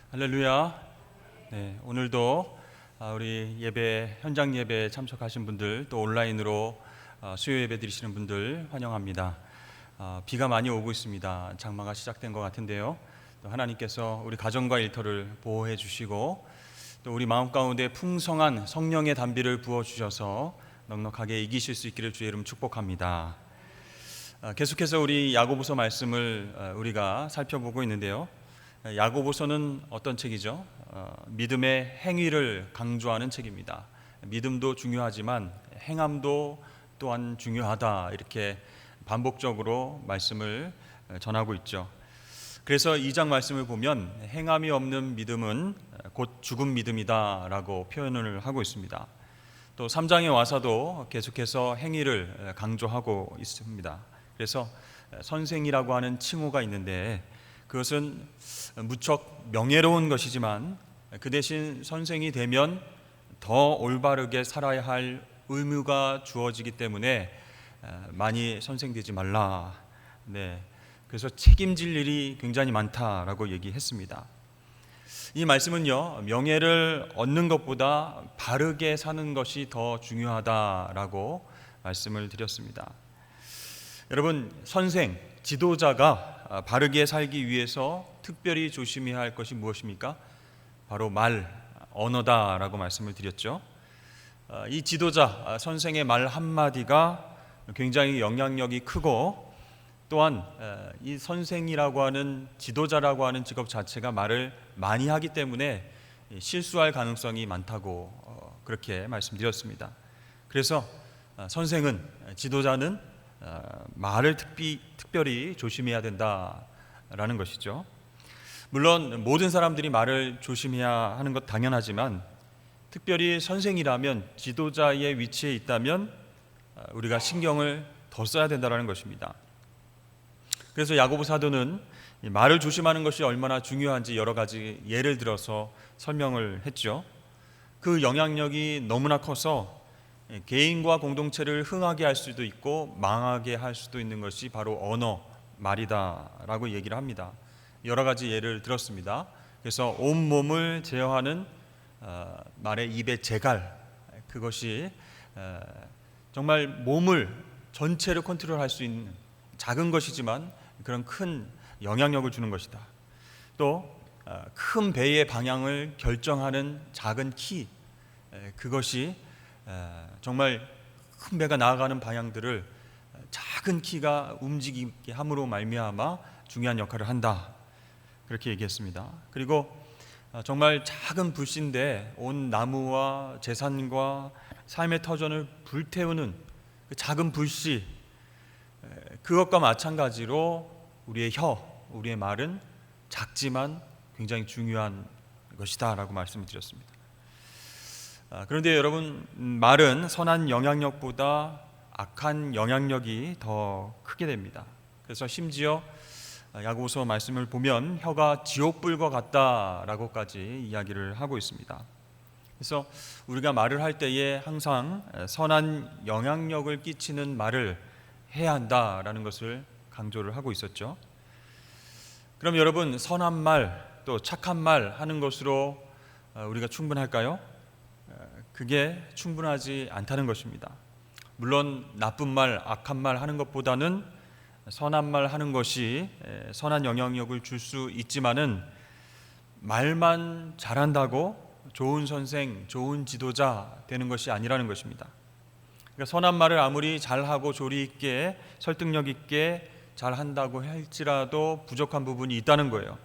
할렐루야. 네, 오늘도 우리 예배 현장 예배에 참석하신 분들, 또 온라인으로 수요 예배 드리시는 분들 환영합니다. 비가 많이 오고 있습니다. 장마가 시작된 것 같은데요. 또 하나님께서 우리 가정과 일터를 보호해 주시고 또 우리 마음 가운데 풍성한 성령의 단비를 부어 주셔서 넉넉하게 이기실 수 있기를 주의 이름 축복합니다. 계속해서 우리 야고보서 말씀을 우리가 살펴보고 있는데요. 야고보서는 어떤 책이죠? 믿음의 행위를 강조하는 책입니다. 믿음도 중요하지만 행함도 또한 중요하다, 이렇게 반복적으로 말씀을 전하고 있죠. 그래서 2장 말씀을 보면 행함이 없는 믿음은 곧 죽은 믿음이다 라고 표현을 하고 있습니다. 또 3장에 와서도 계속해서 행위를 강조하고 있습니다. 그래서 선생이라고 하는 칭호가 있는데 그것은 무척 명예로운 것이지만 그 대신 선생이 되면 더 올바르게 살아야 할 의무가 주어지기 때문에 많이 선생되지 말라. 네, 그래서 책임질 일이 굉장히 많다라고 얘기했습니다. 이 말씀은요, 명예를 얻는 것보다 바르게 사는 것이 더 중요하다라고 말씀을 드렸습니다. 여러분, 선생, 지도자가 바르게 살기 위해서 특별히 조심해야 할 것이 무엇입니까? 바로 언어다라고 말씀을 드렸죠. 이 지도자, 선생의 말 한마디가 굉장히 영향력이 크고, 또한 이 선생이라고 하는, 지도자라고 하는 직업 자체가 말을 많이 하기 때문에 실수할 가능성이 많다고 그렇게 말씀드렸습니다. 그래서 선생은, 지도자는 말을 특별히 조심해야 된다라는 것이죠. 물론 모든 사람들이 말을 조심해야 하는 것 당연하지만 특별히 선생이라면, 지도자의 위치에 있다면 우리가 신경을 더 써야 된다는 것입니다. 그래서 야고보 사도는 말을 조심하는 것이 얼마나 중요한지 여러 가지 예를 들어서 설명을 했죠. 그 영향력이 너무나 커서 개인과 공동체를 흥하게 할 수도 있고 망하게 할 수도 있는 것이 바로 언어, 말이다라고 얘기를 합니다. 여러 가지 예를 들었습니다. 그래서 온 몸을 제어하는 말의 입의 재갈, 그것이 정말 몸을 전체를 컨트롤할 수 있는, 작은 것이지만 그런 큰 영향력을 주는 것이다. 또 큰 배의 방향을 결정하는 작은 키, 그것이 정말 큰 배가 나아가는 방향들을 작은 키가 움직이게 함으로 말미암아 중요한 역할을 한다, 그렇게 얘기했습니다. 그리고 정말 작은 불씨인데 온 나무와 재산과 삶의 터전을 불태우는 그 작은 불씨, 그것과 마찬가지로 우리의 우리의 말은 작지만 굉장히 중요한 것이다 라고 말씀을 드렸습니다. 그런데 여러분, 말은 선한 영향력보다 악한 영향력이 더 크게 됩니다. 그래서 심지어 야고보서 말씀을 보면 혀가 지옥불과 같다라고까지 이야기를 하고 있습니다. 그래서 우리가 말을 할 때에 항상 선한 영향력을 끼치는 말을 해야 한다라는 것을 강조를 하고 있었죠. 그럼 여러분, 선한 말, 또 착한 말 하는 것으로 우리가 충분할까요? 그게 충분하지 않다는 것입니다. 물론 나쁜 말, 악한 말 하는 것보다는 선한 말 하는 것이 선한 영향력을 줄 수 있지만은 말만 잘한다고 좋은 선생, 좋은 지도자 되는 것이 아니라는 것입니다. 그러니까 선한 말을 아무리 잘하고 조리 있게, 설득력 있게 잘한다고 할지라도 부족한 부분이 있다는 거예요.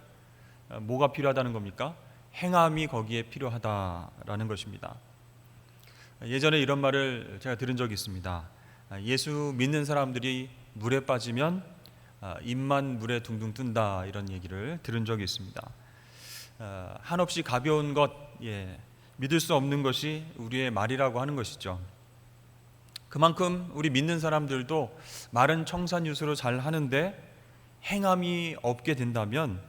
뭐가 필요하다는 겁니까? 행함이 거기에 필요하다라는 것입니다. 예전에 이런 말을 제가 들은 적이 있습니다. 예수 믿는 사람들이 물에 빠지면 입만 물에 둥둥 뜬다, 이런 얘기를 들은 적이 있습니다. 한없이 가벼운 것, 믿을 수 없는 것이 우리의 말이라고 하는 것이죠. 그만큼 우리 믿는 사람들도 말은 청산유수로 잘 하는데 행함이 없게 된다면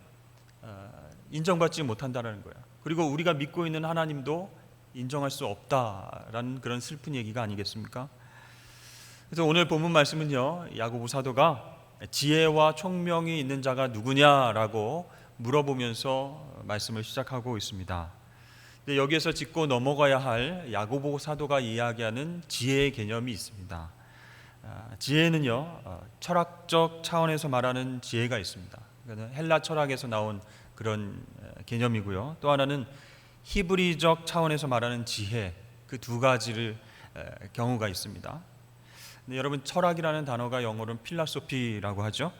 인정받지 못한다는 거예요. 그리고 우리가 믿고 있는 하나님도 인정할 수 없다라는 그런 슬픈 얘기가 아니겠습니까? 그래서 오늘 본문 말씀은요, 야고보 사도가 지혜와 총명이 있는 자가 누구냐라고 물어보면서 말씀을 시작하고 있습니다. 근데 여기에서 짚고 넘어가야 할 야고보 사도가 이야기하는 지혜의 개념이 있습니다. 지혜는요, 철학적 차원에서 말하는 지혜가 있습니다. 그러니까 헬라 철학에서 나온 그런 개념이고요. 또 하나는 히브리적 차원에서 말하는 지혜, 그 두 가지를 경우가 있습니다. 근데 여러분, 철학이라는 단어가 영어로는 필라소피라고 하죠.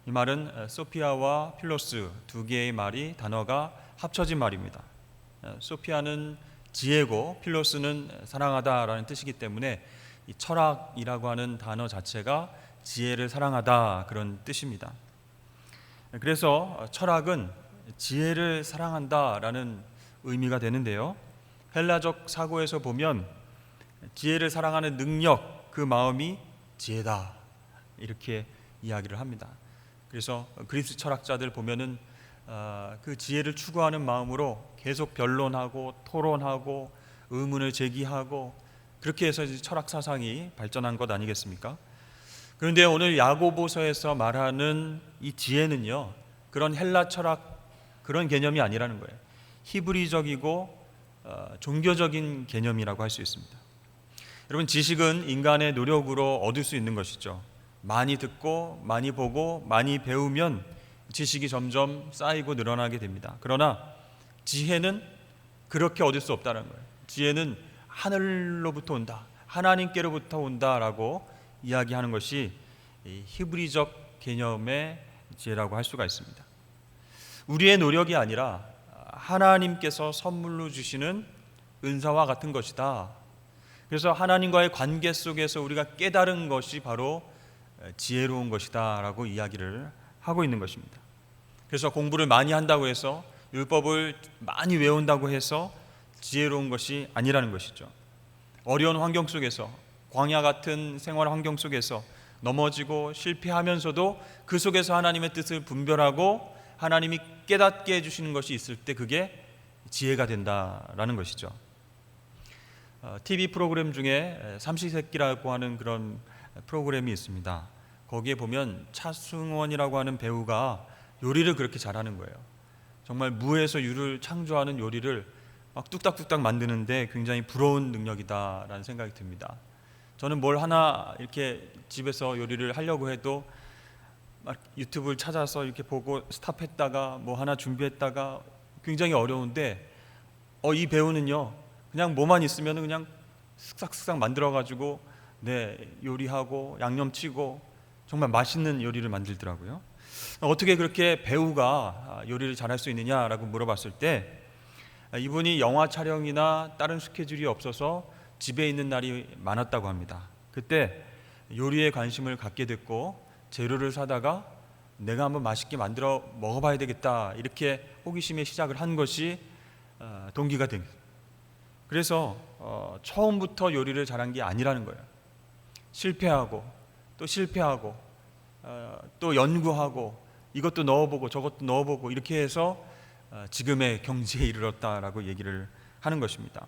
이 말은 소피아와 필로스 두 개의 말이 단어가 합쳐진 말입니다. 소피아는 지혜고 필로스는 사랑하다라는 뜻이기 때문에 이 철학이라고 하는 단어 자체가 지혜를 사랑하다 그런 뜻입니다. 그래서 철학은 지혜를 사랑한다라는 의미가 되는데요. 헬라적 사고에서 보면 지혜를 사랑하는 능력, 그 마음이 지혜다 이렇게 이야기를 합니다. 그래서 그리스 철학자들 보면은 그 지혜를 추구하는 마음으로 계속 변론하고 토론하고 의문을 제기하고 그렇게 해서 철학 사상이 발전한 것 아니겠습니까? 그런데 오늘 야고보서에서 말하는 이 지혜는요, 그런 헬라 철학 그런 개념이 아니라는 거예요. 히브리적이고 종교적인 개념이라고 할 수 있습니다. 여러분, 지식은 인간의 노력으로 얻을 수 있는 것이죠. 많이 듣고 많이 보고 많이 배우면 지식이 점점 쌓이고 늘어나게 됩니다. 그러나 지혜는 그렇게 얻을 수 없다는 거예요. 지혜는 하늘로부터 온다, 하나님께로부터 온다라고 이야기하는 것이 이 히브리적 개념의 지혜라고 할 수가 있습니다. 우리의 노력이 아니라 하나님께서 선물로 주시는 은사와 같은 것이다. 그래서 하나님과의 관계 속에서 우리가 깨달은 것이 바로 지혜로운 것이다 라고 이야기를 하고 있는 것입니다. 그래서 공부를 많이 한다고 해서 율법을 많이 외운다고 해서 지혜로운 것이 아니라는 것이죠. 어려운 환경 속에서, 광야 같은 생활 환경 속에서 넘어지고 실패하면서도 그 속에서 하나님의 뜻을 분별하고 하나님이 깨닫게 해주시는 것이 있을 때 그게 지혜가 된다라는 것이죠. TV 프로그램 중에 삼시세끼라고 하는 그런 프로그램이 있습니다. 거기에 보면 차승원이라고 하는 배우가 요리를 그렇게 잘하는 거예요. 정말 무에서 유를 창조하는 요리를 막 뚝딱뚝딱 만드는데 굉장히 부러운 능력이다라는 생각이 듭니다. 저는 뭘 하나 이렇게 집에서 요리를 하려고 해도 막 유튜브를 찾아서 이렇게 보고 스탑했다가 뭐 하나 준비했다가 굉장히 어려운데 이 배우는요, 그냥 뭐만 있으면 그냥 쓱싹쓱싹 만들어가지고 요리하고 양념치고 정말 맛있는 요리를 만들더라고요. 어떻게 그렇게 배우가 요리를 잘할 수 있느냐라고 물어봤을 때 이분이 영화 촬영이나 다른 스케줄이 없어서 집에 있는 날이 많았다고 합니다. 그때 요리에 관심을 갖게 됐고 재료를 사다가 내가 한번 맛있게 만들어 먹어봐야 되겠다 이렇게 호기심에 시작을 한 것이 동기가 된 거예요. 그래서 처음부터 요리를 잘한 게 아니라는 거예요. 실패하고 또 실패하고 또 연구하고 이것도 넣어보고 저것도 넣어보고 이렇게 해서 지금의 경지에 이르렀다라고 얘기를 하는 것입니다.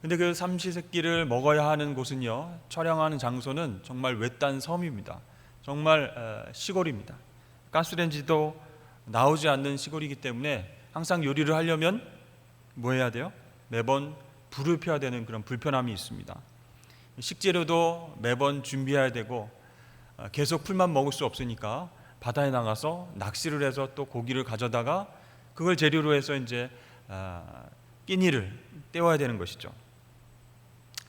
근데 그 삼시세끼를 먹어야 하는 곳은요, 촬영하는 장소는 정말 외딴 섬입니다. 정말 시골입니다. 가스레인지도 나오지 않는 시골이기 때문에 항상 요리를 하려면 뭐 해야 돼요? 매번 불을 펴야 되는 그런 불편함이 있습니다. 식재료도 매번 준비해야 되고 계속 풀만 먹을 수 없으니까 바다에 나가서 낚시를 해서 또 고기를 가져다가 그걸 재료로 해서 이제 끼니를 때워야 되는 것이죠.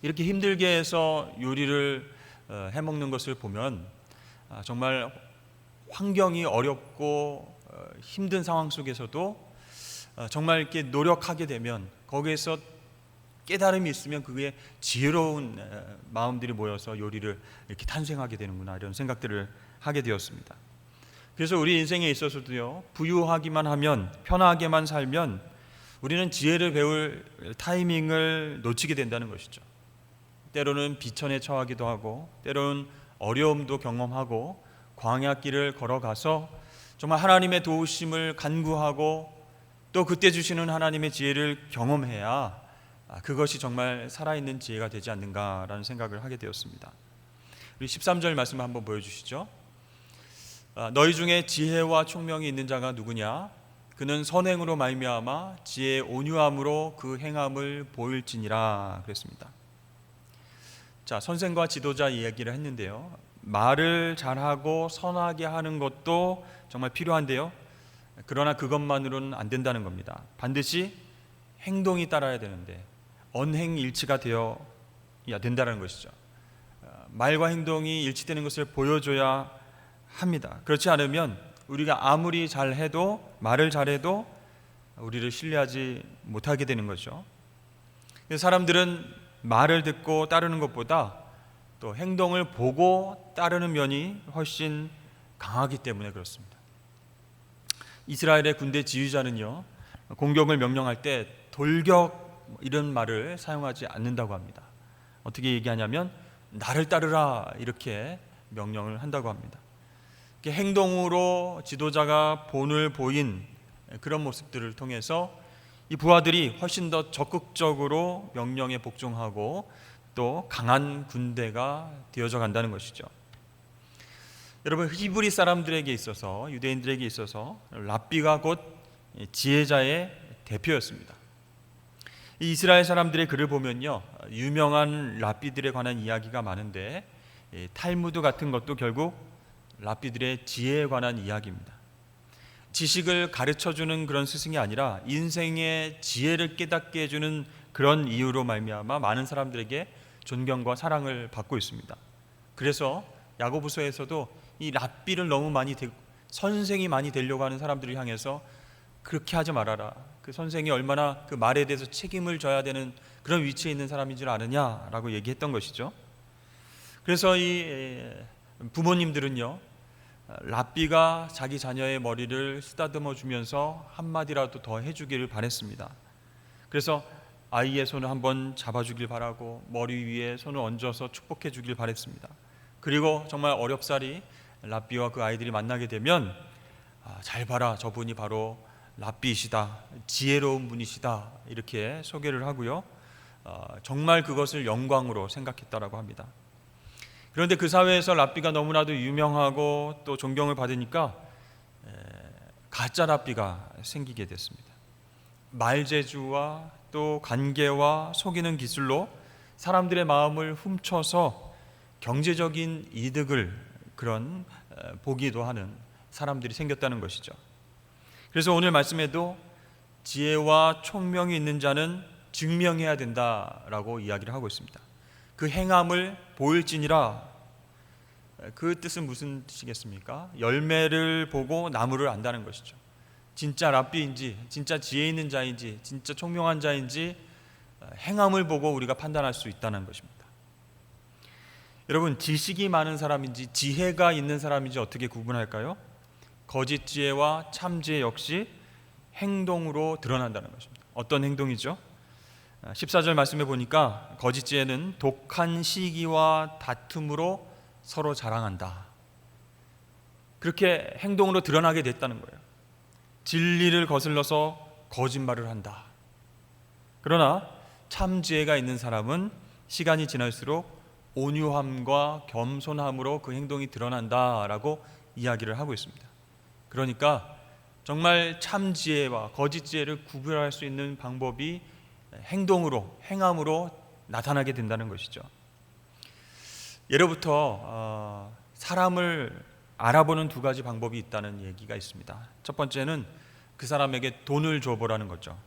이렇게 힘들게 해서 요리를 해먹는 것을 보면 정말 환경이 어렵고 힘든 상황 속에서도 정말 이렇게 노력하게 되면 거기에서 깨달음이 있으면 그게 지혜로운 마음들이 모여서 요리를 이렇게 탄생하게 되는구나 이런 생각들을 하게 되었습니다. 그래서 우리 인생에 있어서도요, 부유하기만 하면 편하게만 살면 우리는 지혜를 배울 타이밍을 놓치게 된다는 것이죠. 때로는 비천에 처하기도 하고 때로는 어려움도 경험하고 광야길을 걸어가서 정말 하나님의 도우심을 간구하고 또 그때 주시는 하나님의 지혜를 경험해야 그것이 정말 살아있는 지혜가 되지 않는가라는 생각을 하게 되었습니다. 우리 13절 말씀을 한번 보여주시죠. 너희 중에 지혜와 총명이 있는 자가 누구냐? 그는 선행으로 말미암아 지혜의 온유함으로 그 행함을 보일지니라 그랬습니다. 자, 선생과 지도자 이야기를 했는데요. 말을 잘하고 선하게 하는 것도 정말 필요한데요. 그러나 그것만으로는 안 된다는 겁니다. 반드시 행동이 따라야 되는데 언행일치가 되어야 된다는 것이죠. 말과 행동이 일치되는 것을 보여줘야 합니다. 그렇지 않으면 우리가 아무리 잘해도, 말을 잘해도 우리를 신뢰하지 못하게 되는 거죠. 사람들은 말을 듣고 따르는 것보다 또 행동을 보고 따르는 면이 훨씬 강하기 때문에 그렇습니다. 이스라엘의 군대 지휘자는요, 공격을 명령할 때 돌격 이런 말을 사용하지 않는다고 합니다. 어떻게 얘기하냐면 나를 따르라 이렇게 명령을 한다고 합니다. 행동으로 지도자가 본을 보인 그런 모습들을 통해서 이 부하들이 훨씬 더 적극적으로 명령에 복종하고 또 강한 군대가 되어져 간다는 것이죠. 여러분, 히브리 사람들에게 있어서, 유대인들에게 있어서 랍비가 곧 지혜자의 대표였습니다. 이 이스라엘 사람들의 글을 보면요, 유명한 랍비들에 관한 이야기가 많은데 탈무드 같은 것도 결국 랍비들의 지혜에 관한 이야기입니다. 지식을 가르쳐주는 그런 스승이 아니라 인생의 지혜를 깨닫게 해주는 그런 이유로 말미암아 많은 사람들에게 존경과 사랑을 받고 있습니다. 그래서 야고보서에서도 이 랍비를 너무 많이 선생이 많이 되려고 하는 사람들을 향해서 그렇게 하지 말아라. 그 선생이 얼마나 그 말에 대해서 책임을 져야 되는 그런 위치에 있는 사람인 줄 아느냐라고 얘기했던 것이죠. 그래서 이 부모님들은요, 랍비가 자기 자녀의 머리를 쓰다듬어 주면서 한마디라도 더 해주기를 바랬습니다. 그래서 아이의 손을 한번 잡아주길 바라고 머리 위에 손을 얹어서 축복해 주길 바랬습니다. 그리고 정말 어렵사리 랍비와 그 아이들이 만나게 되면 잘 봐라, 저분이 바로 랍비이시다, 지혜로운 분이시다 이렇게 소개를 하고요, 정말 그것을 영광으로 생각했다라고 합니다. 그런데 그 사회에서 랍비가 너무나도 유명하고 또 존경을 받으니까 가짜 랍비가 생기게 됐습니다. 말재주와 또 관계와 속이는 기술로 사람들의 마음을 훔쳐서 경제적인 이득을 그런 보기도 하는 사람들이 생겼다는 것이죠. 그래서 오늘 말씀에도 지혜와 총명이 있는 자는 증명해야 된다라고 이야기를 하고 있습니다. 그 행함을 보일지니라. 그 뜻은 무슨 뜻이겠습니까? 열매를 보고 나무를 안다는 것이죠. 진짜 랍비인지, 진짜 지혜 있는 자인지, 진짜 총명한 자인지 행함을 보고 우리가 판단할 수 있다는 것입니다. 여러분, 지식이 많은 사람인지 지혜가 있는 사람인지 어떻게 구분할까요? 거짓 지혜와 참 지혜 역시 행동으로 드러난다는 것입니다. 어떤 행동이죠? 14절 말씀해 보니까 거짓 지혜는 독한 시기와 다툼으로 서로 자랑한다. 그렇게 행동으로 드러나게 됐다는 거예요. 진리를 거슬러서 거짓말을 한다. 그러나 참 지혜가 있는 사람은 시간이 지날수록 온유함과 겸손함으로 그 행동이 드러난다라고 이야기를 하고 있습니다. 그러니까 정말 참 지혜와 거짓 지혜를 구별할 수 있는 방법이 행동으로, 행함으로 나타나게 된다는 것이죠. 예로부터 사람을 알아보는 두 가지 방법이 있다는 얘기가 있습니다. 첫 번째는 그 사람에게 돈을 줘보라는 거죠.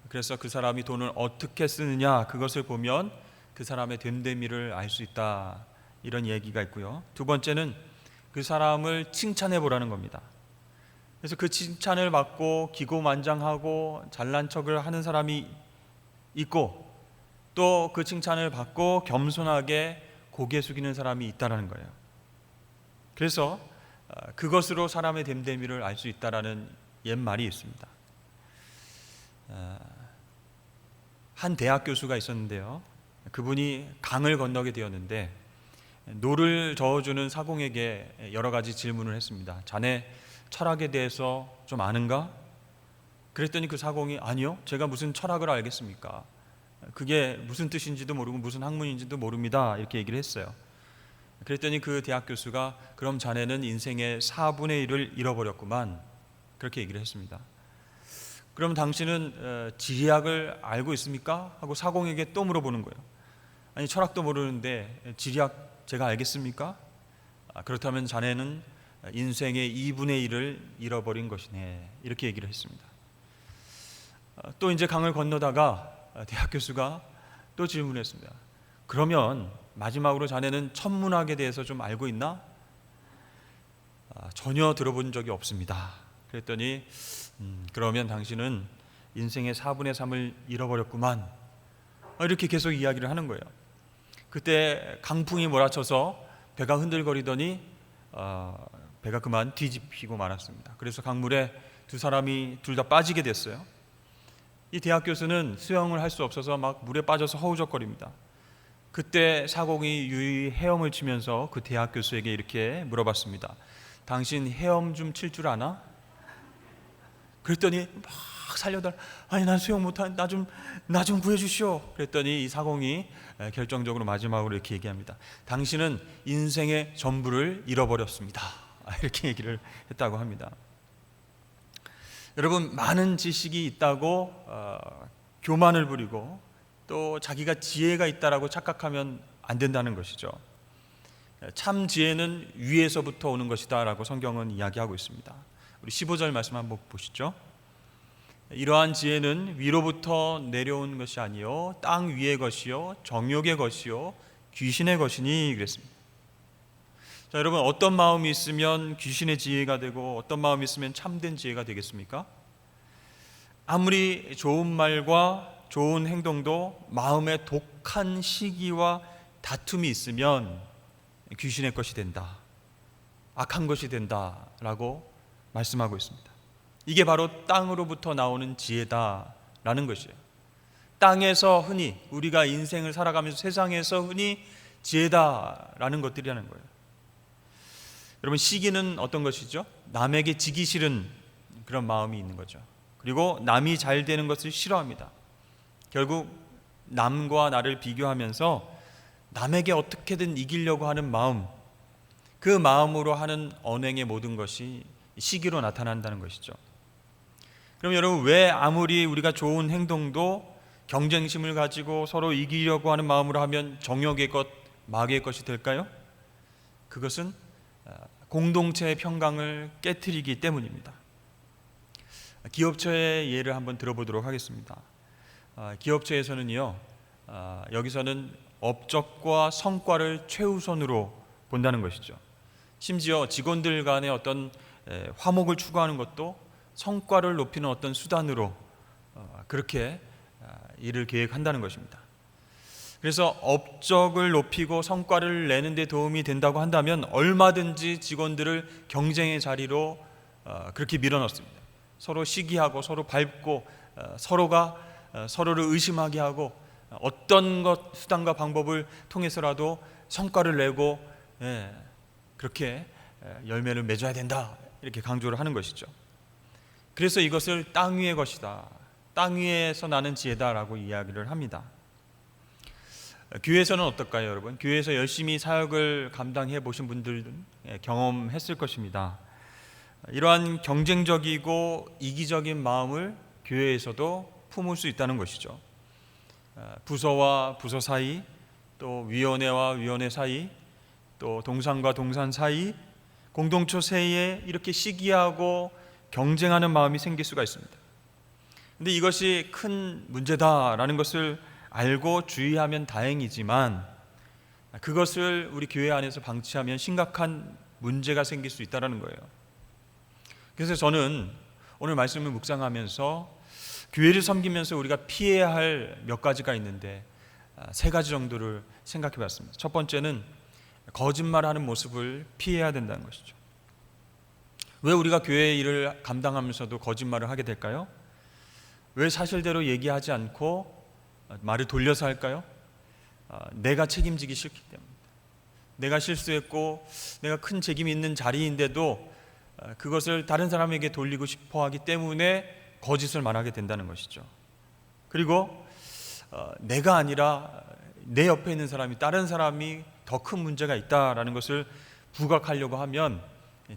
그래서 그 사람이 돈을 어떻게 쓰느냐, 그것을 보면 그 사람의 됨됨이를 알 수 있다, 이런 얘기가 있고요. 두 번째는 그 사람을 칭찬해 보라는 겁니다. 그래서 그 칭찬을 받고 기고만장하고 잘난 척을 하는 사람이 있고, 또 그 칭찬을 받고 겸손하게 고개 숙이는 사람이 있다는 거예요. 그래서 그것으로 사람의 됨됨이를 알 수 있다라는 옛말이 있습니다. 한 대학 교수가 있었는데요, 그분이 강을 건너게 되었는데 노를 저어주는 사공에게 여러 가지 질문을 했습니다. 자네 철학에 대해서 좀 아는가? 그랬더니 그 사공이 아니요, 제가 무슨 철학을 알겠습니까? 그게 무슨 뜻인지도 모르고 무슨 학문인지도 모릅니다, 이렇게 얘기를 했어요. 그랬더니 그 대학 교수가 그럼 자네는 인생의 4분의 1을 잃어버렸구만, 그렇게 얘기를 했습니다. 그럼 당신은 지리학을 알고 있습니까? 하고 사공에게 또 물어보는 거예요. 아니, 철학도 모르는데 지리학 제가 알겠습니까? 그렇다면 자네는 인생의 2분의 1을 잃어버린 것이네. 이렇게 얘기를 했습니다. 또 이제 강을 건너다가 대학 교수가 또 질문했습니다. 그러면 마지막으로 자네는 천문학에 대해서 좀 알고 있나? 전혀 들어본 적이 없습니다. 그랬더니 그러면 당신은 인생의 4분의 3을 잃어버렸구만. 이렇게 계속 이야기를 하는 거예요. 그때 강풍이 몰아쳐서 배가 흔들거리더니 배가 그만 뒤집히고 말았습니다. 그래서 강물에 두 사람이 둘 다 빠지게 됐어요. 이 대학 교수는 수영을 할 수 없어서 막 물에 빠져서 허우적거립니다. 그때 사공이 유유히 헤엄을 치면서 그 대학 교수에게 이렇게 물어봤습니다. 당신 헤엄 좀 칠 줄 아나? 그랬더니 막 살려달라. 아니, 난 수영 못하는, 나 좀 구해주시오. 그랬더니 이 사공이 결정적으로 마지막으로 이렇게 얘기합니다. 당신은 인생의 전부를 잃어버렸습니다. 이렇게 얘기를 했다고 합니다. 여러분, 많은 지식이 있다고 교만을 부리고 또 자기가 지혜가 있다라고 착각하면 안 된다는 것이죠. 참 지혜는 위에서부터 오는 것이다 라고 성경은 이야기하고 있습니다. 우리 15절 말씀 한번 보시죠. 이러한 지혜는 위로부터 내려온 것이 아니요 땅 위의 것이요 정욕의 것이요 귀신의 것이니 그랬습니다. 자, 여러분, 어떤 마음이 있으면 귀신의 지혜가 되고 어떤 마음이 있으면 참된 지혜가 되겠습니까? 아무리 좋은 말과 좋은 행동도 마음에 독한 시기와 다툼이 있으면 귀신의 것이 된다, 악한 것이 된다라고 말씀하고 있습니다. 이게 바로 땅으로부터 나오는 지혜다라는 것이에요. 땅에서 흔히 우리가 인생을 살아가면서 세상에서 흔히 지혜다라는 것들이라는 거예요. 여러분, 시기는 어떤 것이죠? 남에게 지기 싫은 그런 마음이 있는 거죠. 그리고 남이 잘 되는 것을 싫어합니다. 결국 남과 나를 비교하면서 남에게 어떻게든 이기려고 하는 마음, 그 마음으로 하는 언행의 모든 것이 시기로 나타난다는 것이죠. 그럼 여러분, 왜 아무리 우리가 좋은 행동도 경쟁심을 가지고 서로 이기려고 하는 마음으로 하면 정욕의 것, 마귀의 것이 될까요? 그것은 공동체의 평강을 깨트리기 때문입니다. 기업처의 예를 한번 들어보도록 하겠습니다. 기업체에서는요, 여기서는 업적과 성과를 최우선으로 본다는 것이죠. 심지어 직원들 간의 어떤 화목을 추구하는 것도 성과를 높이는 어떤 수단으로 그렇게 일을 계획한다는 것입니다. 그래서 업적을 높이고 성과를 내는 데 도움이 된다고 한다면 얼마든지 직원들을 경쟁의 자리로 그렇게 밀어넣습니다. 서로 시기하고 서로 밟고 서로가 서로를 의심하게 하고 어떤 것 수단과 방법을 통해서라도 성과를 내고 그렇게 열매를 맺어야 된다, 이렇게 강조를 하는 것이죠. 그래서 이것을 땅 위의 것이다, 땅 위에서 나는 지혜다라고 이야기를 합니다. 교회에서는 어떨까요, 여러분? 교회에서 열심히 사역을 감당해 보신 분들은 경험했을 것입니다. 이러한 경쟁적이고 이기적인 마음을 교회에서도 품을 수 있다는 것이죠. 부서와 부서 사이, 또 위원회와 위원회 사이, 또 동산과 동산 사이, 공동체 사이에 이렇게 시기하고 경쟁하는 마음이 생길 수가 있습니다. 그런데 이것이 큰 문제다라는 것을 알고 주의하면 다행이지만 그것을 우리 교회 안에서 방치하면 심각한 문제가 생길 수 있다는 거예요. 그래서 저는 오늘 말씀을 묵상하면서 교회를 섬기면서 우리가 피해야 할 몇 가지가 있는데 3가지 정도를 생각해 봤습니다. 첫 번째는 거짓말하는 모습을 피해야 된다는 것이죠. 왜 우리가 교회 일을 감당하면서도 거짓말을 하게 될까요? 왜 사실대로 얘기하지 않고 말을 돌려서 할까요? 내가 책임지기 싫기 때문입니다. 내가 실수했고 내가 큰 책임이 있는 자리인데도 그것을 다른 사람에게 돌리고 싶어 하기 때문에 거짓을 말하게 된다는 것이죠. 그리고 내가 아니라 내 옆에 있는 사람이, 다른 사람이 더 큰 문제가 있다라는 것을 부각하려고 하면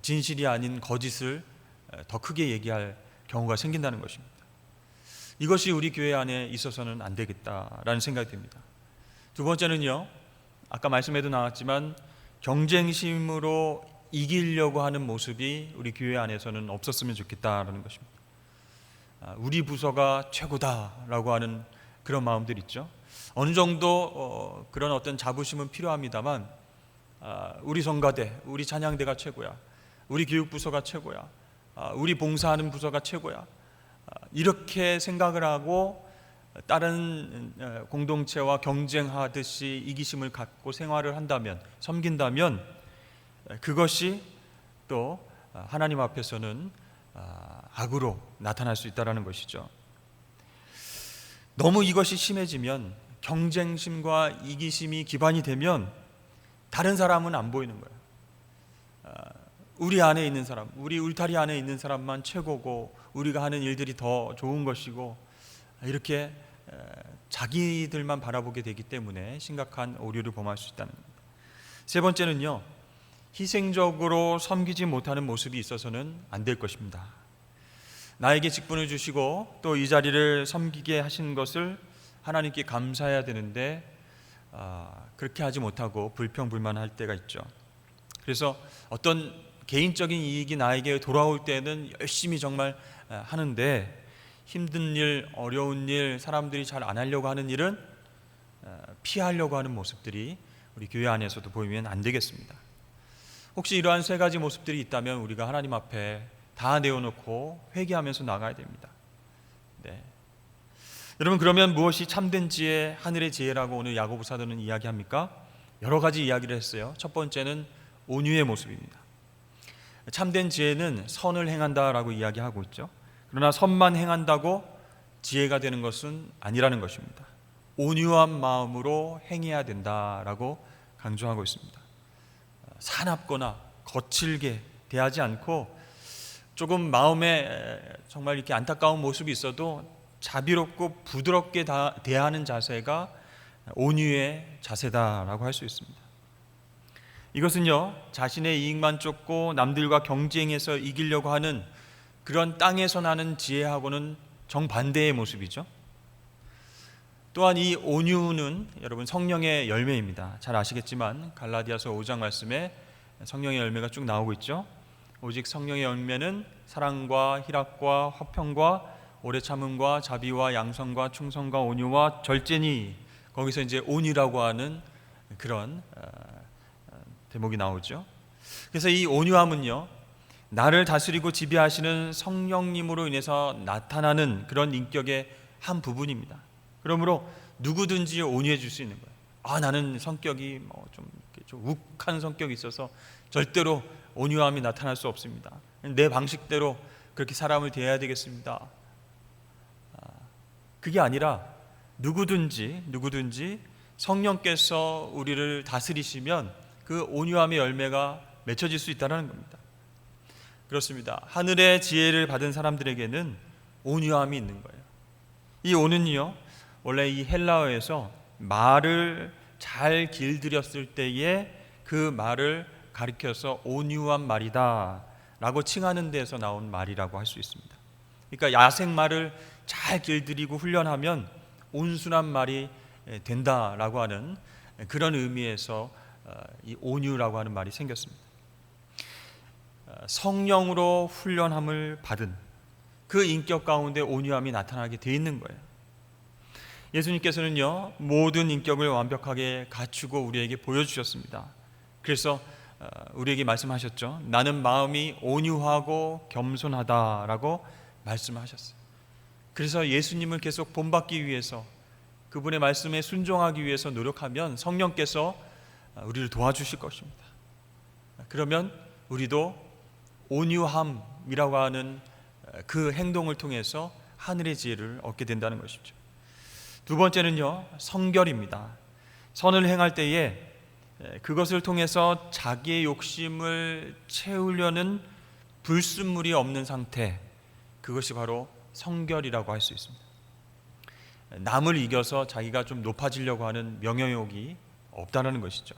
진실이 아닌 거짓을 더 크게 얘기할 경우가 생긴다는 것입니다. 이것이 우리 교회 안에 있어서는 안 되겠다라는 생각이 듭니다. 두 번째는요, 아까 말씀에도 나왔지만 경쟁심으로 이기려고 하는 모습이 우리 교회 안에서는 없었으면 좋겠다라는 것입니다. 우리 부서가 최고다라고 하는 그런 마음들 있죠. 어느 정도 그런 어떤 자부심은 필요합니다만, 우리 성가대, 우리 찬양대가 최고야, 우리 교육부서가 최고야, 우리 봉사하는 부서가 최고야, 이렇게 생각을 하고 다른 공동체와 경쟁하듯이 이기심을 갖고 생활을 한다면, 섬긴다면, 그것이 또 하나님 앞에서는 악으로 나타날 수 있다는 것이죠. 너무 이것이 심해지면, 경쟁심과 이기심이 기반이 되면 다른 사람은 안 보이는 거예요. 우리 안에 있는 사람, 우리 울타리 안에 있는 사람만 최고고 우리가 하는 일들이 더 좋은 것이고, 이렇게 자기들만 바라보게 되기 때문에 심각한 오류를 범할 수 있다는 겁니다. 세 번째는요, 희생적으로 섬기지 못하는 모습이 있어서는 안 될 것입니다. 나에게 직분을 주시고 또 이 자리를 섬기게 하신 것을 하나님께 감사해야 되는데 그렇게 하지 못하고 불평불만할 때가 있죠. 그래서 어떤 개인적인 이익이 나에게 돌아올 때는 열심히 정말 하는데, 힘든 일, 어려운 일, 사람들이 잘 안 하려고 하는 일은 피하려고 하는 모습들이 우리 교회 안에서도 보이면 안 되겠습니다. 혹시 이러한 세 가지 모습들이 있다면 우리가 하나님 앞에 다 내어놓고 회개하면서 나가야 됩니다. 네. 여러분, 그러면 무엇이 참된 지혜, 하늘의 지혜라고 오늘 야고보 사도는 이야기합니까? 여러 가지 이야기를 했어요. 첫 번째는 온유의 모습입니다. 참된 지혜는 선을 행한다라고 이야기하고 있죠. 그러나 선만 행한다고 지혜가 되는 것은 아니라는 것입니다. 온유한 마음으로 행해야 된다라고 강조하고 있습니다. 사납거나 거칠게 대하지 않고, 조금 마음에 정말 이렇게 안타까운 모습이 있어도 자비롭고 부드럽게 대하는 자세가 온유의 자세다라고 할 수 있습니다. 이것은요, 자신의 이익만 쫓고 남들과 경쟁해서 이기려고 하는 그런 땅에서 나는 지혜하고는 정반대의 모습이죠. 또한 이 온유는 여러분 성령의 열매입니다. 잘 아시겠지만 갈라디아서 5장 말씀에 성령의 열매가 쭉 나오고 있죠. 오직 성령의 열매는 사랑과 희락과 화평과 오래 참음과 자비와 양선과 충성과 온유와 절제니, 거기서 이제 온유라고 하는 그런 대목이 나오죠. 그래서 이 온유함은요, 나를 다스리고 지배하시는 성령님으로 인해서 나타나는 그런 인격의 한 부분입니다. 그러므로 누구든지 온유해 줄 수 있는 거예요. 나는 성격이 좀 욱한 성격이 있어서 절대로 온유함이 나타날 수 없습니다. 내 방식대로 그렇게 사람을 대해야 되겠습니다. 그게 아니라 누구든지 성령께서 우리를 다스리시면 그 온유함의 열매가 맺혀질 수 있다는 겁니다. 그렇습니다. 하늘의 지혜를 받은 사람들에게는 온유함이 있는 거예요. 이 온은요, 원래 이 헬라어에서 말을 잘 길들였을 때에 그 말을 가리켜서 온유한 말이다 라고 칭하는 데서 나온 말이라고 할 수 있습니다. 그러니까 야생말을 잘 길들이고 훈련하면 온순한 말이 된다라고 하는 그런 의미에서 이 온유라고 하는 말이 생겼습니다. 성령으로 훈련함을 받은 그 인격 가운데 온유함이 나타나게 돼 있는 거예요. 예수님께서는요, 모든 인격을 완벽하게 갖추고 우리에게 보여주셨습니다. 그래서 우리에게 말씀하셨죠. 나는 마음이 온유하고 겸손하다라고 말씀하셨어요. 그래서 예수님을 계속 본받기 위해서, 그분의 말씀에 순종하기 위해서 노력하면 성령께서 우리를 도와주실 것입니다. 그러면 우리도 온유함이라고 하는 그 행동을 통해서 하늘의 지혜를 얻게 된다는 것이죠. 두 번째는요, 성결입니다. 선을 행할 때에 그것을 통해서 자기의 욕심을 채우려는 불순물이 없는 상태, 그것이 바로 성결이라고 할 수 있습니다. 남을 이겨서 자기가 좀 높아지려고 하는 명예욕이 없다는 것이죠.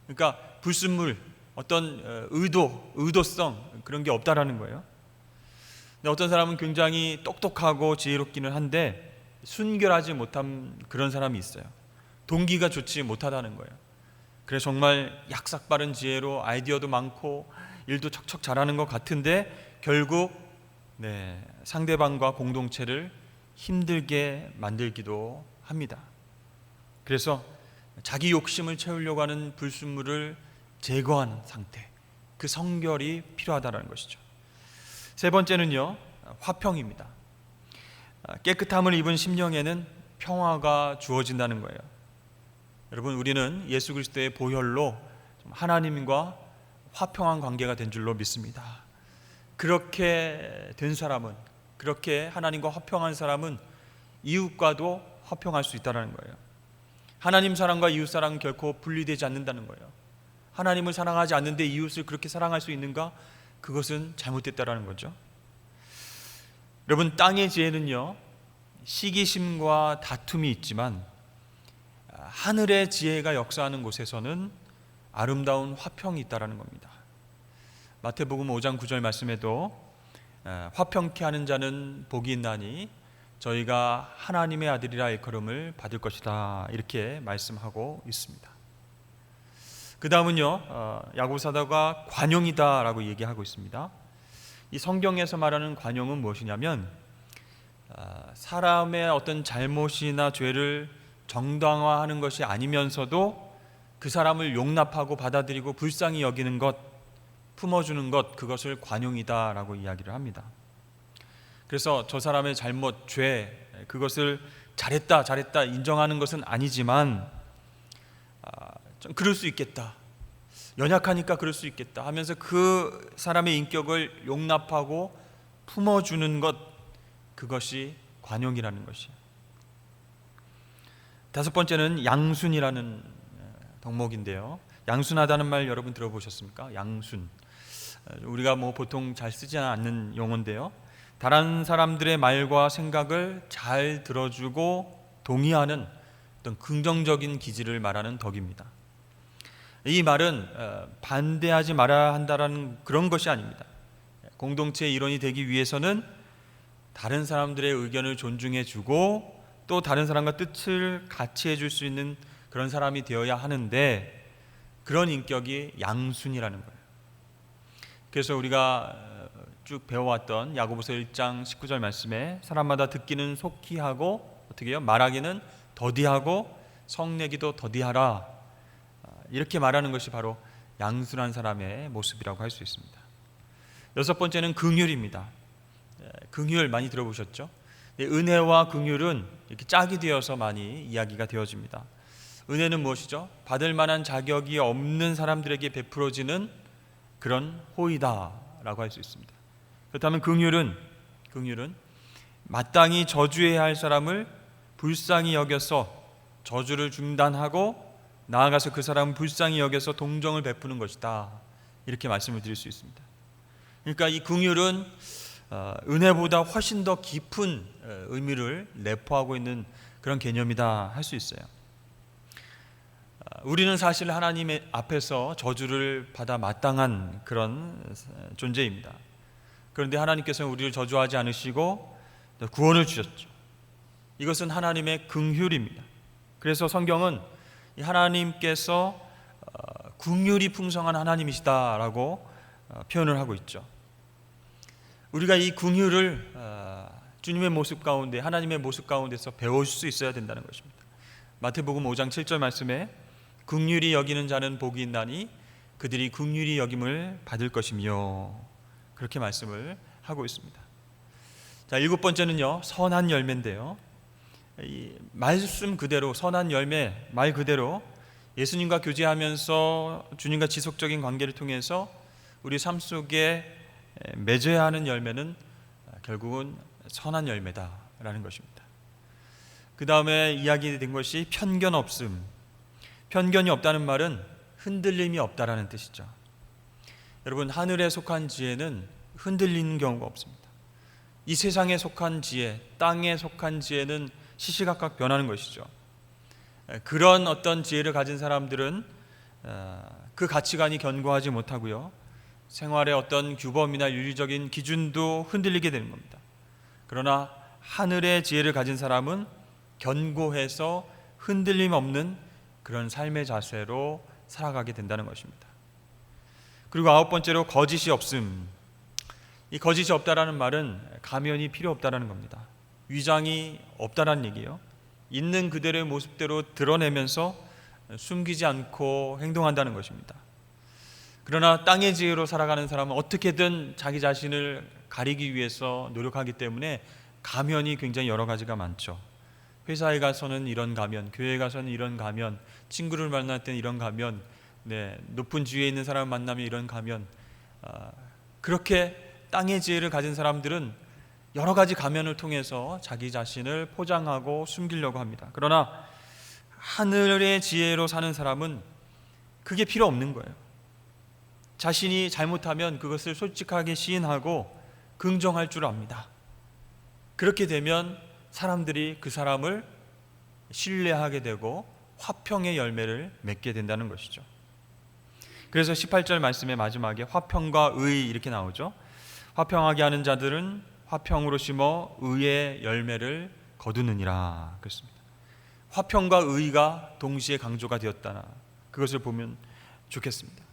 그러니까 불순물, 어떤 의도성, 그런 게 없다라는 거예요. 근데 어떤 사람은 굉장히 똑똑하고 지혜롭기는 한데 순결하지 못한 그런 사람이 있어요. 동기가 좋지 못하다는 거예요. 그래서 정말 약삭빠른 지혜로 아이디어도 많고 일도 척척 잘하는 것 같은데 결국 상대방과 공동체를 힘들게 만들기도 합니다. 그래서 자기 욕심을 채우려고 하는 불순물을 제거하는 상태, 그 성결이 필요하다는 것이죠. 세 번째는요, 화평입니다. 깨끗함을 입은 심령에는 평화가 주어진다는 거예요. 여러분, 우리는 예수 그리스도의 보혈로 하나님과 화평한 관계가 된 줄로 믿습니다. 그렇게 된 사람은, 그렇게 하나님과 화평한 사람은 이웃과도 화평할 수 있다는 거예요. 하나님 사랑과 이웃 사랑은 결코 분리되지 않는다는 거예요. 하나님을 사랑하지 않는데 이웃을 그렇게 사랑할 수 있는가? 그것은 잘못됐다라는 거죠. 여러분, 땅의 지혜는요, 시기심과 다툼이 있지만 하늘의 지혜가 역사하는 곳에서는 아름다운 화평이 있다라는 겁니다. 마태복음 5장 9절 말씀에도 화평케 하는 자는 복이 있나니 저희가 하나님의 아들이라 일컬음을 받을 것이다, 이렇게 말씀하고 있습니다. 그 다음은요, 야고보 사도가 관용이다라고 얘기하고 있습니다. 이 성경에서 말하는 관용은 무엇이냐면 사람의 어떤 잘못이나 죄를 정당화하는 것이 아니면서도 그 사람을 용납하고 받아들이고 불쌍히 여기는 것, 품어주는 것, 그것을 관용이다라고 이야기를 합니다. 그래서 저 사람의 잘못, 죄, 그것을 잘했다 인정하는 것은 아니지만 좀 그럴 수 있겠다, 연약하니까 그럴 수 있겠다 하면서 그 사람의 인격을 용납하고 품어주는 것, 그것이 관용이라는 것이에요. 다섯 번째는 양순이라는 덕목인데요, 양순하다는 말 여러분 들어보셨습니까? 양순, 우리가 보통 잘 쓰지 않는 용어인데요, 다른 사람들의 말과 생각을 잘 들어주고 동의하는 어떤 긍정적인 기질을 말하는 덕입니다. 이 말은 반대하지 말아야 한다는 그런 것이 아닙니다. 공동체의 일원이 되기 위해서는 다른 사람들의 의견을 존중해주고 또 다른 사람과 뜻을 같이 해줄 수 있는 그런 사람이 되어야 하는데, 그런 인격이 양순이라는 거예요. 그래서 우리가 쭉 배워왔던 야고보서 1장 19절 말씀에 사람마다 듣기는 속히 하고 어떻게 해요? 말하기는 더디하고 성내기도 더디하라, 이렇게 말하는 것이 바로 양순한 사람의 모습이라고 할 수 있습니다. 여섯 번째는 긍휼입니다. 긍휼 많이 들어보셨죠? 은혜와 긍휼은 이렇게 짝이 되어서 많이 이야기가 되어집니다. 은혜는 무엇이죠? 받을 만한 자격이 없는 사람들에게 베풀어지는 그런 호의다라고 할 수 있습니다. 그렇다면 긍휼은 마땅히 저주해야 할 사람을 불쌍히 여겨서 저주를 중단하고 나아가서 그 사람을 불쌍히 여겨서 동정을 베푸는 것이다, 이렇게 말씀을 드릴 수 있습니다. 그러니까 이 긍휼은 은혜보다 훨씬 더 깊은 의미를 내포하고 있는 그런 개념이다 할 수 있어요. 우리는 사실 하나님 앞에서 저주를 받아 마땅한 그런 존재입니다. 그런데 하나님께서는 우리를 저주하지 않으시고 구원을 주셨죠. 이것은 하나님의 긍휼입니다. 그래서 성경은 하나님께서 긍휼이 풍성한 하나님이시다라고 표현을 하고 있죠. 우리가 이 긍휼을 주님의 모습 가운데, 하나님의 모습 가운데서 배울 수 있어야 된다는 것입니다. 마태복음 5장 7절 말씀에 긍휼히 여기는 자는 복이 있나니 그들이 긍휼히 여김을 받을 것이며, 그렇게 말씀을 하고 있습니다. 자, 일곱 번째는요, 선한 열매인데요, 이 말씀 그대로 선한 열매, 말 그대로 예수님과 교제하면서 주님과 지속적인 관계를 통해서 우리 삶 속에 맺어야 하는 열매는 결국은 선한 열매다라는 것입니다. 그 다음에 이야기된 것이 편견 없음. 편견이 없다는 말은 흔들림이 없다라는 뜻이죠. 여러분, 하늘에 속한 지혜는 흔들리는 경우가 없습니다. 이 세상에 속한 지혜, 땅에 속한 지혜는 시시각각 변하는 것이죠. 그런 어떤 지혜를 가진 사람들은 그 가치관이 견고하지 못하고요, 생활의 어떤 규범이나 윤리적인 기준도 흔들리게 되는 겁니다. 그러나 하늘의 지혜를 가진 사람은 견고해서 흔들림 없는 그런 삶의 자세로 살아가게 된다는 것입니다. 그리고 아홉 번째로 거짓이 없음. 이 거짓이 없다라는 말은 가면이 필요 없다라는 겁니다. 위장이 없다라는 얘기예요. 있는 그대로의 모습대로 드러내면서 숨기지 않고 행동한다는 것입니다. 그러나 땅의 지혜로 살아가는 사람은 어떻게든 자기 자신을 가리기 위해서 노력하기 때문에 가면이 굉장히 여러 가지가 많죠. 회사에 가서는 이런 가면, 교회에 가서는 이런 가면, 친구를 만날 때는 이런 가면, 높은 지위에 있는 사람을 만나면 이런 가면, 그렇게 땅의 지혜를 가진 사람들은 여러 가지 가면을 통해서 자기 자신을 포장하고 숨기려고 합니다. 그러나 하늘의 지혜로 사는 사람은 그게 필요 없는 거예요. 자신이 잘못하면 그것을 솔직하게 시인하고 긍정할 줄 압니다. 그렇게 되면 사람들이 그 사람을 신뢰하게 되고 화평의 열매를 맺게 된다는 것이죠. 그래서 18절 말씀의 마지막에 화평과 의 이렇게 나오죠. 화평하게 하는 자들은 화평으로 심어 의의 열매를 거두느니라. 그렇습니다. 화평과 의가 동시에 강조가 되었다나 그것을 보면 좋겠습니다.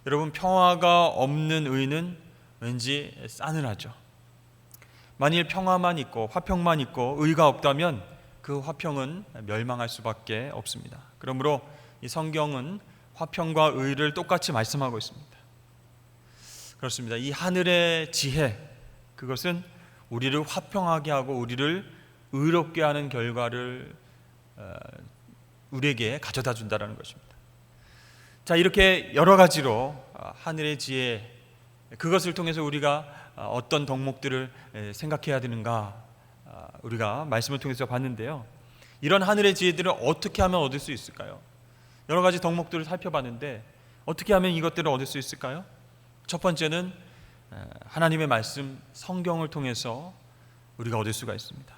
여러분, 평화가 없는 의는 왠지 싸늘하죠. 만일 평화만 있고 화평만 있고 의가 없다면 그 화평은 멸망할 수밖에 없습니다. 그러므로 이 성경은 화평과 의를 똑같이 말씀하고 있습니다. 그렇습니다. 이 하늘의 지혜, 그것은 우리를 화평하게 하고 우리를 의롭게 하는 결과를 우리에게 가져다 준다는 것입니다. 자, 이렇게 여러 가지로 하늘의 지혜, 그것을 통해서 우리가 어떤 덕목들을 생각해야 되는가 우리가 말씀을 통해서 봤는데요. 이런 하늘의 지혜들을 어떻게 하면 얻을 수 있을까요? 여러 가지 덕목들을 살펴봤는데 어떻게 하면 이것들을 얻을 수 있을까요? 첫 번째는 하나님의 말씀, 성경을 통해서 우리가 얻을 수가 있습니다.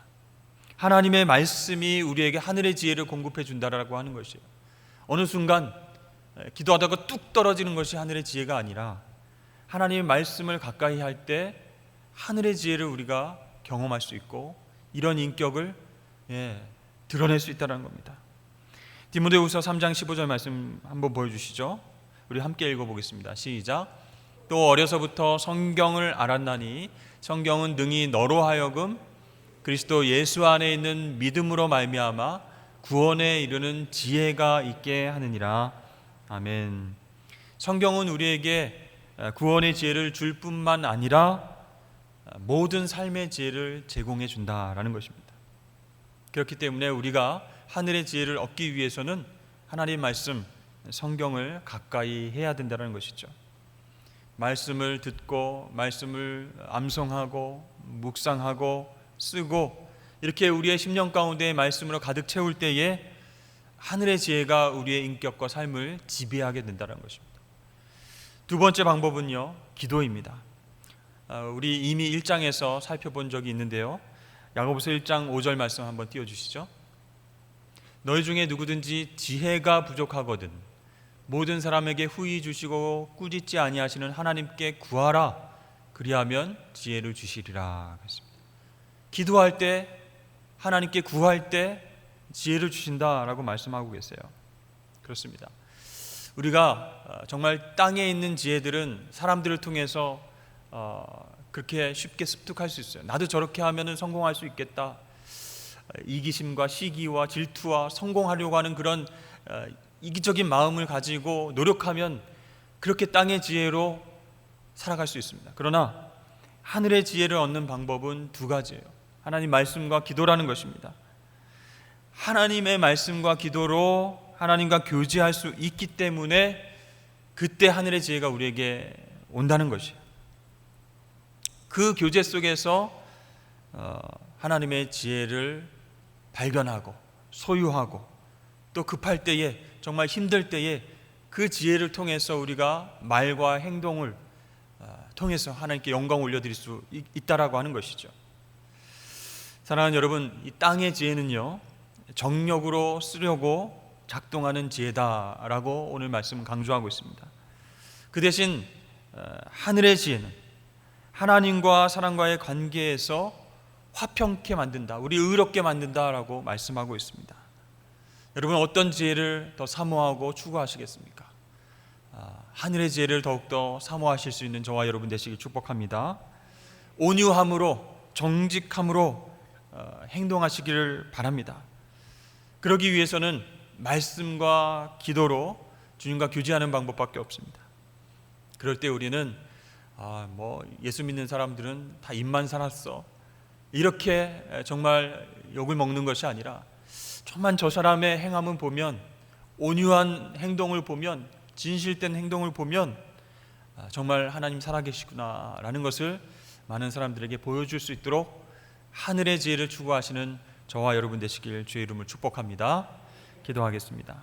하나님의 말씀이 우리에게 하늘의 지혜를 공급해 준다라고 하는 것이에요. 어느 순간 기도하다가 뚝 떨어지는 것이 하늘의 지혜가 아니라 하나님의 말씀을 가까이 할 때 하늘의 지혜를 우리가 경험할 수 있고 이런 인격을 드러낼 수 있다는 겁니다. 디모데후서 3장 15절 말씀 한번 보여주시죠. 우리 함께 읽어보겠습니다. 시작. 또 어려서부터 성경을 알았나니 성경은 능히 너로 하여금 그리스도 예수 안에 있는 믿음으로 말미암아 구원에 이르는 지혜가 있게 하느니라. 아멘. 성경은 우리에게 구원의 지혜를 줄 뿐만 아니라 모든 삶의 지혜를 제공해 준다라는 것입니다. 그렇기 때문에 우리가 하늘의 지혜를 얻기 위해서는 하나님 말씀, 성경을 가까이 해야 된다는 것이죠. 말씀을 듣고 말씀을 암송하고 묵상하고 쓰고 이렇게 우리의 심령 가운데 말씀으로 가득 채울 때에 하늘의 지혜가 우리의 인격과 삶을 지배하게 된다는 것입니다. 두 번째 방법은요, 기도입니다. 우리 이미 1장에서 살펴본 적이 있는데요. 야고보서 1장 5절 말씀 한번 띄워주시죠. 너희 중에 누구든지 지혜가 부족하거든 모든 사람에게 후히 주시고 꾸짖지 아니하시는 하나님께 구하라. 그리하면 지혜를 주시리라. 그렇습니다. 기도할 때, 하나님께 구할 때 지혜를 주신다라고 말씀하고 계세요. 그렇습니다. 우리가 정말 땅에 있는 지혜들은 사람들을 통해서 그렇게 쉽게 습득할 수 있어요. 나도 저렇게 하면 성공할 수 있겠다. 이기심과 시기와 질투와 성공하려고 하는 그런 이기적인 마음을 가지고 노력하면 그렇게 땅의 지혜로 살아갈 수 있습니다. 그러나 하늘의 지혜를 얻는 방법은 두 가지예요. 하나님 말씀과 기도라는 것입니다. 하나님의 말씀과 기도로 하나님과 교제할 수 있기 때문에 그때 하늘의 지혜가 우리에게 온다는 것이에요. 그 교제 속에서 하나님의 지혜를 발견하고 소유하고 또 급할 때에 정말 힘들 때에 그 지혜를 통해서 우리가 말과 행동을 통해서 하나님께 영광 올려드릴 수 있다라고 하는 것이죠. 사랑하는 여러분, 이 땅의 지혜는요 정력으로 쓰려고 작동하는 지혜다라고 오늘 말씀 강조하고 있습니다. 그 대신 하늘의 지혜는 하나님과 사람과의 관계에서 화평케 만든다, 우리 의롭게 만든다라고 말씀하고 있습니다. 여러분, 어떤 지혜를 더 사모하고 추구하시겠습니까? 하늘의 지혜를 더욱더 사모하실 수 있는 저와 여러분 되시길 축복합니다. 온유함으로, 정직함으로 행동하시기를 바랍니다. 그러기 위해서는 말씀과 기도로 주님과 교제하는 방법밖에 없습니다. 그럴 때 우리는 예수 믿는 사람들은 다 입만 살았어, 이렇게 정말 욕을 먹는 것이 아니라 정말 저 사람의 행함을 보면, 온유한 행동을 보면, 진실된 행동을 보면 정말 하나님 살아계시구나 라는 것을 많은 사람들에게 보여줄 수 있도록 하늘의 지혜를 추구하시는 저와 여러분 되시길 주의 이름으로 축복합니다. 기도하겠습니다.